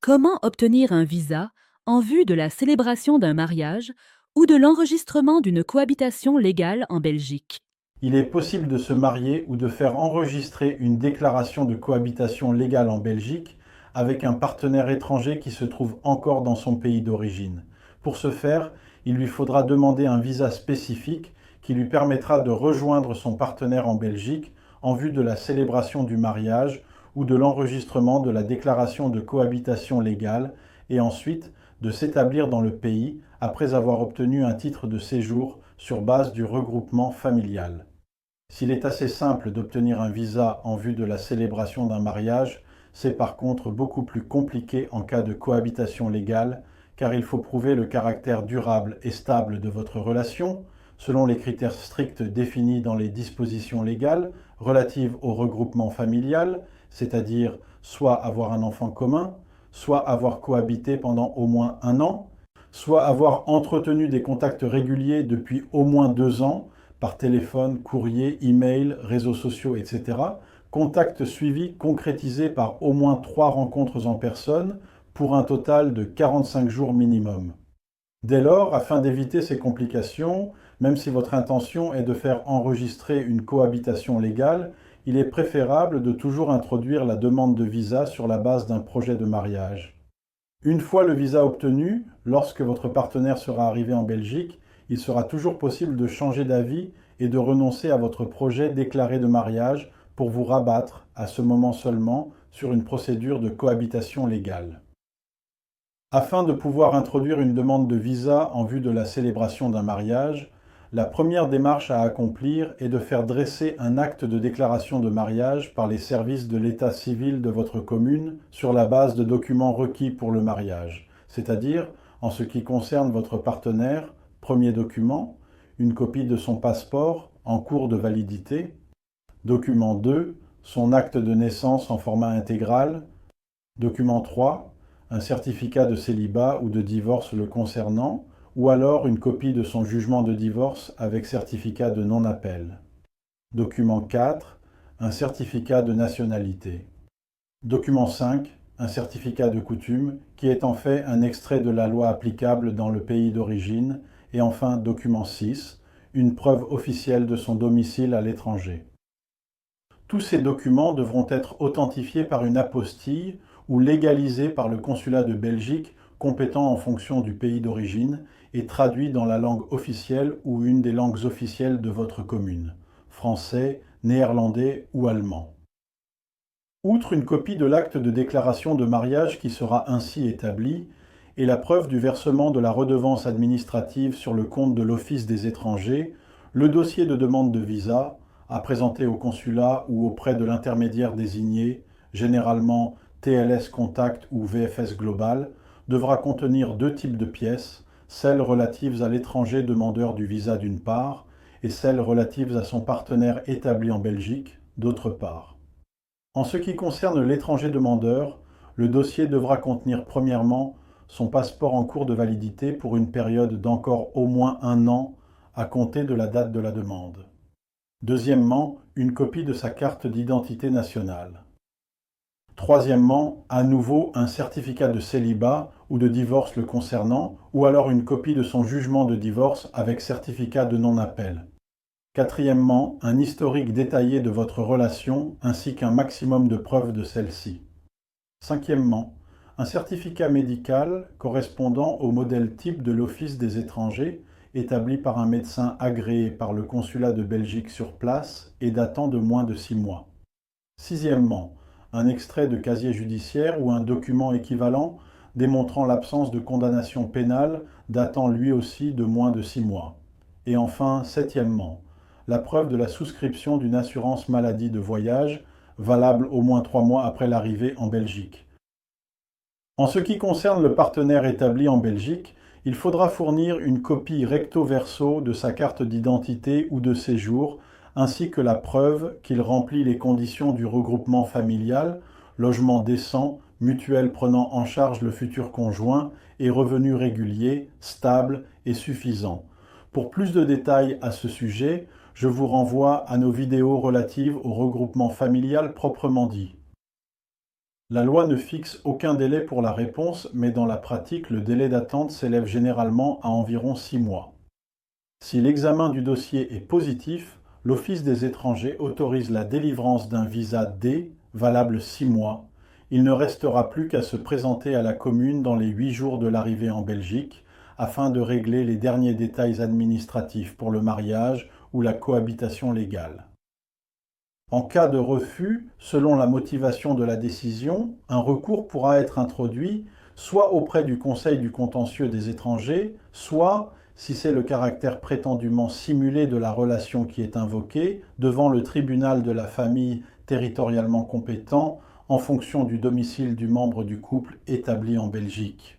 Comment obtenir un visa en vue de la célébration d'un mariage ou de l'enregistrement d'une cohabitation légale en Belgique? Il est possible de se marier ou de faire enregistrer une déclaration de cohabitation légale en Belgique avec un partenaire étranger qui se trouve encore dans son pays d'origine. Pour ce faire, il lui faudra demander un visa spécifique qui lui permettra de rejoindre son partenaire en Belgique en vue de la célébration du mariage ou de l'enregistrement de la déclaration de cohabitation légale et ensuite de s'établir dans le pays après avoir obtenu un titre de séjour sur base du regroupement familial. S'il est assez simple d'obtenir un visa en vue de la célébration d'un mariage, c'est par contre beaucoup plus compliqué en cas de cohabitation légale, car il faut prouver le caractère durable et stable de votre relation, selon les critères stricts définis dans les dispositions légales relatives au regroupement familial, c'est-à-dire soit avoir un enfant commun, soit avoir cohabité pendant au moins un an, soit avoir entretenu des contacts réguliers depuis au moins 2 ans, par téléphone, courrier, email, réseaux sociaux, etc. Contacts suivis concrétisés par au moins 3 rencontres en personne pour un total de 45 jours minimum. Dès lors, afin d'éviter ces complications, même si votre intention est de faire enregistrer une cohabitation légale, il est préférable de toujours introduire la demande de visa sur la base d'un projet de mariage. Une fois le visa obtenu, lorsque votre partenaire sera arrivé en Belgique, il sera toujours possible de changer d'avis et de renoncer à votre projet déclaré de mariage pour vous rabattre, à ce moment seulement, sur une procédure de cohabitation légale. Afin de pouvoir introduire une demande de visa en vue de la célébration d'un mariage, la première démarche à accomplir est de faire dresser un acte de déclaration de mariage par les services de l'état civil de votre commune sur la base de documents requis pour le mariage, c'est-à-dire, en ce qui concerne votre partenaire, premier document, une copie de son passeport en cours de validité, document 2, son acte de naissance en format intégral, document 3, un certificat de célibat ou de divorce le concernant, ou alors une copie de son jugement de divorce avec certificat de non-appel. Document 4, un certificat de nationalité. Document 5, un certificat de coutume, qui est en fait un extrait de la loi applicable dans le pays d'origine. Et enfin, document 6, une preuve officielle de son domicile à l'étranger. Tous ces documents devront être authentifiés par une apostille ou légalisés par le consulat de Belgique compétent en fonction du pays d'origine et traduits dans la langue officielle ou une des langues officielles de votre commune, français, néerlandais ou allemand. Outre une copie de l'acte de déclaration de mariage qui sera ainsi établi et la preuve du versement de la redevance administrative sur le compte de l'Office des étrangers, le dossier de demande de visa, à présenter au consulat ou auprès de l'intermédiaire désigné, généralement TLS Contact ou VFS Global, devra contenir 2 types de pièces, celles relatives à l'étranger demandeur du visa d'une part, et celles relatives à son partenaire établi en Belgique d'autre part. En ce qui concerne l'étranger demandeur, le dossier devra contenir premièrement son passeport en cours de validité pour une période d'encore au moins 1 an à compter de la date de la demande. Deuxièmement, une copie de sa carte d'identité nationale. Troisièmement, à nouveau un certificat de célibat ou de divorce le concernant, ou alors une copie de son jugement de divorce avec certificat de non-appel. Quatrièmement, un historique détaillé de votre relation ainsi qu'un maximum de preuves de celle-ci. Cinquièmement, un certificat médical correspondant au modèle type de l'Office des étrangers établi par un médecin agréé par le consulat de Belgique sur place et datant de moins de 6 mois. Sixièmement, un extrait de casier judiciaire ou un document équivalent démontrant l'absence de condamnation pénale datant lui aussi de moins de 6 mois. Et enfin, septièmement, la preuve de la souscription d'une assurance maladie de voyage, valable au moins 3 mois après l'arrivée en Belgique. En ce qui concerne le partenaire établi en Belgique, il faudra fournir une copie recto verso de sa carte d'identité ou de séjour, ainsi que la preuve qu'il remplit les conditions du regroupement familial, logement décent, mutuelle prenant en charge le futur conjoint et revenus réguliers, stables et suffisants. Pour plus de détails à ce sujet, je vous renvoie à nos vidéos relatives au regroupement familial proprement dit. La loi ne fixe aucun délai pour la réponse, mais dans la pratique, le délai d'attente s'élève généralement à environ 6 mois. Si l'examen du dossier est positif, l'Office des étrangers autorise la délivrance d'un visa D valable 6 mois. Il ne restera plus qu'à se présenter à la commune dans les 8 jours de l'arrivée en Belgique afin de régler les derniers détails administratifs pour le mariage ou la cohabitation légale. En cas de refus, selon la motivation de la décision, un recours pourra être introduit soit auprès du Conseil du contentieux des étrangers, soit, si c'est le caractère prétendument simulé de la relation qui est invoquée, devant le tribunal de la famille territorialement compétent en fonction du domicile du membre du couple établi en Belgique.